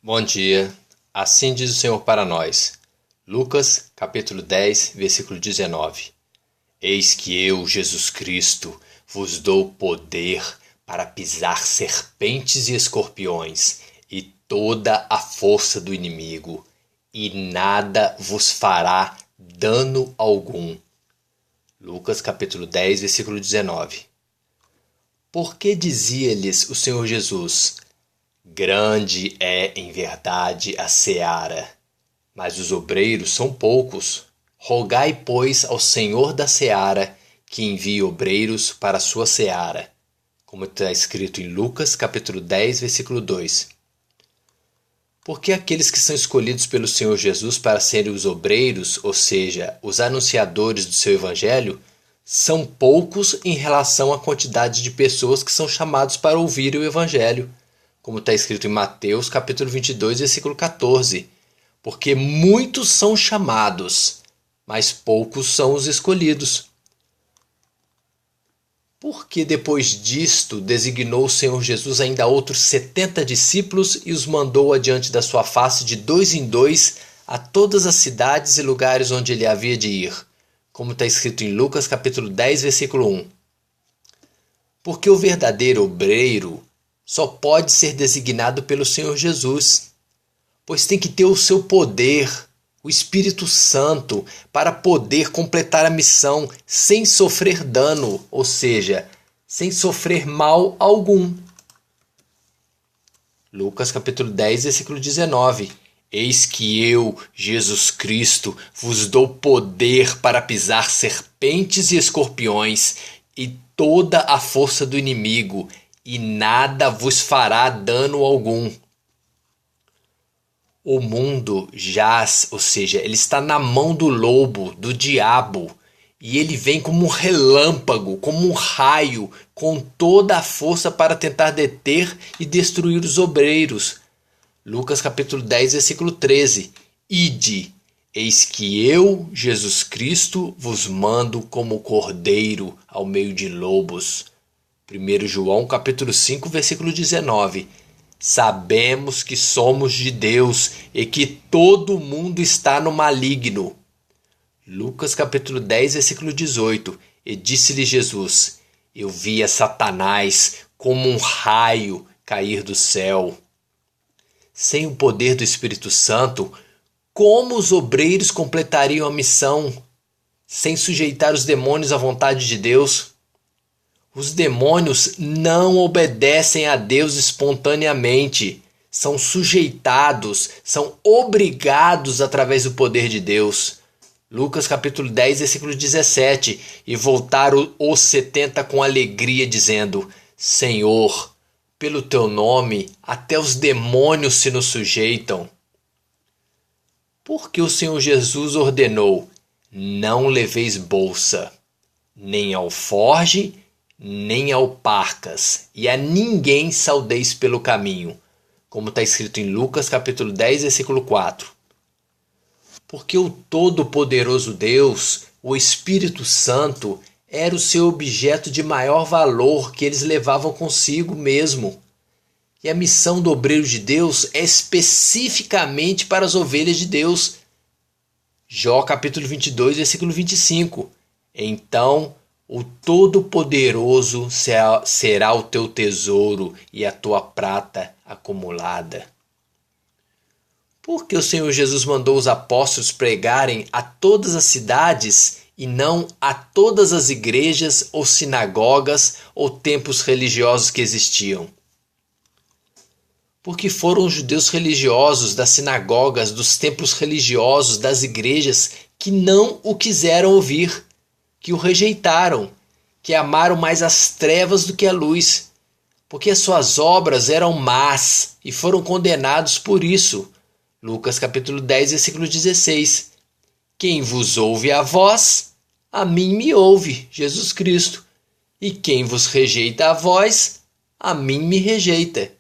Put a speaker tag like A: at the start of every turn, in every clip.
A: Bom dia, assim diz o Senhor para nós. Lucas, capítulo 10, versículo 19. Eis que eu, Jesus Cristo, vos dou poder para pisar serpentes e escorpiões e toda a força do inimigo, e nada vos fará dano algum. Lucas, capítulo 10, versículo 19. Por que dizia-lhes o Senhor Jesus: grande é, em verdade, a seara, mas os obreiros são poucos. Rogai, pois, ao Senhor da seara que envie obreiros para a sua seara, como está escrito em Lucas, capítulo 10, versículo 2. Porque aqueles que são escolhidos pelo Senhor Jesus para serem os obreiros, ou seja, os anunciadores do seu evangelho, são poucos em relação à quantidade de pessoas que são chamados para ouvir o evangelho, como está escrito em Mateus, capítulo 22, versículo 14. Porque muitos são chamados, mas poucos são os escolhidos. Porque depois disto designou o Senhor Jesus ainda outros 70 discípulos e os mandou adiante da sua face de dois em dois a todas as cidades e lugares onde ele havia de ir, como está escrito em Lucas capítulo 10, versículo 1. Porque o verdadeiro obreiro só pode ser designado pelo Senhor Jesus, pois tem que ter o seu poder, o Espírito Santo, para poder completar a missão sem sofrer dano, ou seja, sem sofrer mal algum. Lucas capítulo 10, versículo 19. Eis que eu, Jesus Cristo, vos dou poder para pisar serpentes e escorpiões e toda a força do inimigo, e nada vos fará dano algum. O mundo jaz, ou seja, ele está na mão do lobo, do diabo, e ele vem como um relâmpago, como um raio, com toda a força para tentar deter e destruir os obreiros. Lucas capítulo 10, versículo 13. Ide, eis que eu, Jesus Cristo, vos mando como cordeiro ao meio de lobos. 1 João capítulo 5, versículo 19. Sabemos que somos de Deus e que todo mundo está no maligno. Lucas capítulo 10, versículo 18. E disse-lhe Jesus: eu via Satanás como um raio cair do céu. Sem o poder do Espírito Santo, como os obreiros completariam a missão? Sem sujeitar os demônios à vontade de Deus? Os demônios não obedecem a Deus espontaneamente. São sujeitados, são obrigados através do poder de Deus. Lucas capítulo 10, versículo 17. E voltaram os 70 com alegria, dizendo: Senhor, pelo teu nome, até os demônios se nos sujeitam. Porque o Senhor Jesus ordenou: não leveis bolsa, nem alforge, nem alparcas, e a ninguém saudeis pelo caminho, como está escrito em Lucas capítulo 10, versículo 4. Porque o Todo-Poderoso Deus, o Espírito Santo, era o seu objeto de maior valor que eles levavam consigo mesmo. E a missão do obreiro de Deus é especificamente para as ovelhas de Deus. Jó capítulo 22, versículo 25. Então o Todo-Poderoso será o teu tesouro e a tua prata acumulada. Porque o Senhor Jesus mandou os apóstolos pregarem a todas as cidades e não a todas as igrejas ou sinagogas ou templos religiosos que existiam? Porque foram os judeus religiosos das sinagogas, dos templos religiosos, das igrejas que não o quiseram ouvir, que o rejeitaram, que amaram mais as trevas do que a luz, porque as suas obras eram más e foram condenados por isso. Lucas capítulo 10, versículo 16. Quem vos ouve a vós, a mim me ouve, Jesus Cristo. E quem vos rejeita a vós, a mim me rejeita.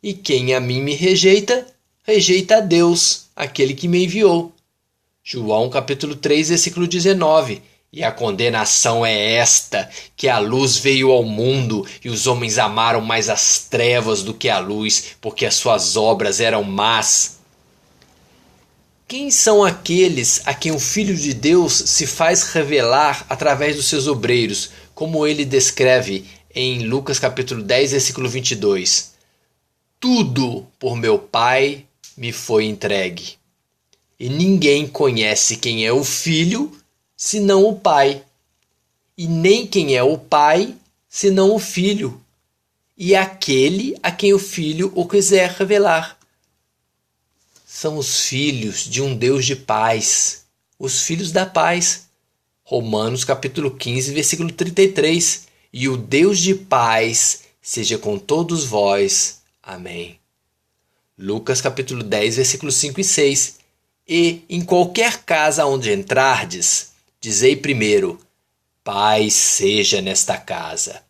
A: E quem a mim me rejeita, rejeita a Deus, aquele que me enviou. João capítulo 3, versículo 19. E a condenação é esta, que a luz veio ao mundo, e os homens amaram mais as trevas do que a luz, porque as suas obras eram más. Quem são aqueles a quem o Filho de Deus se faz revelar através dos seus obreiros, como ele descreve em Lucas capítulo 10, versículo 22? Tudo por meu Pai me foi entregue. E ninguém conhece quem é o Filho, senão o Pai. E nem quem é o Pai, senão o Filho. E aquele a quem o Filho o quiser revelar. São os filhos de um Deus de paz, os filhos da paz. Romanos capítulo 15, versículo 33. E o Deus de paz seja com todos vós. Amém. Lucas capítulo 10, versículos 5 e 6. E em qualquer casa onde entrardes, dizei primeiro, paz seja nesta casa.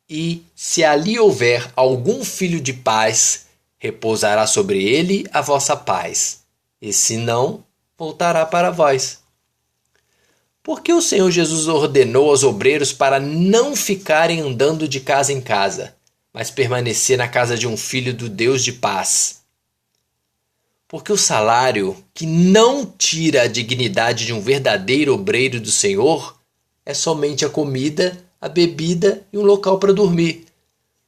A: E se ali houver algum filho de paz, repousará sobre ele a vossa paz, e se não, voltará para vós. Porque o Senhor Jesus ordenou aos obreiros para não ficarem andando de casa em casa, mas permanecer na casa de um filho do Deus de paz. Porque o salário que não tira a dignidade de um verdadeiro obreiro do Senhor é somente a comida, a bebida e um local para dormir.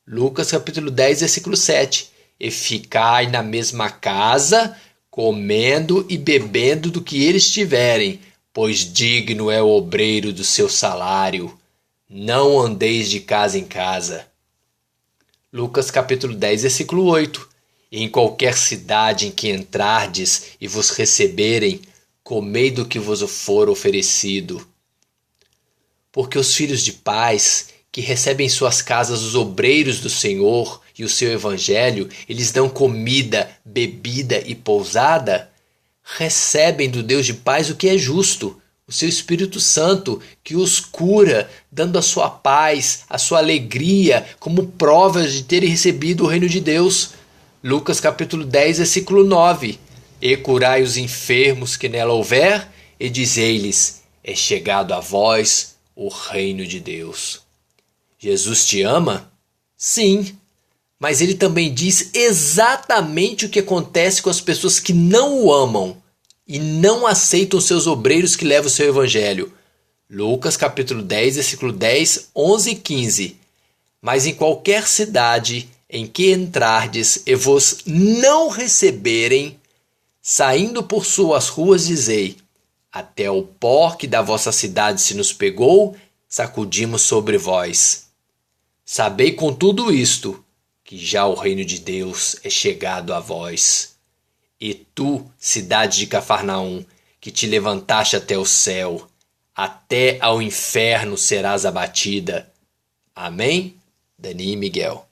A: Lucas capítulo 10, versículo 7. E ficai na mesma casa, comendo e bebendo do que eles tiverem, pois digno é o obreiro do seu salário. Não andeis de casa em casa. Lucas capítulo 10, versículo 8. E em qualquer cidade em que entrardes e vos receberem, comei do que vos for oferecido. Porque os filhos de paz, que recebem em suas casas os obreiros do Senhor e o seu evangelho, eles dão comida, bebida e pousada, recebem do Deus de paz o que é justo, o seu Espírito Santo, que os cura, dando a sua paz, a sua alegria, como provas de terem recebido o reino de Deus. Lucas capítulo 10, versículo 9. E curai os enfermos que nela houver, e dizei-lhes, é chegado a vós o reino de Deus. Jesus te ama? Sim, mas ele também diz exatamente o que acontece com as pessoas que não o amam e não aceitam os seus obreiros que levam o seu evangelho. Lucas capítulo 10, versículo 10, 11 e 15. Mas em qualquer cidade em que entrardes e vos não receberem, saindo por suas ruas dizei, até o pó que da vossa cidade se nos pegou, sacudimos sobre vós. Sabei com tudo isto, que já o reino de Deus é chegado a vós. E tu, cidade de Cafarnaum, que te levantaste até o céu, até ao inferno serás abatida. Amém? Dani e Miguel.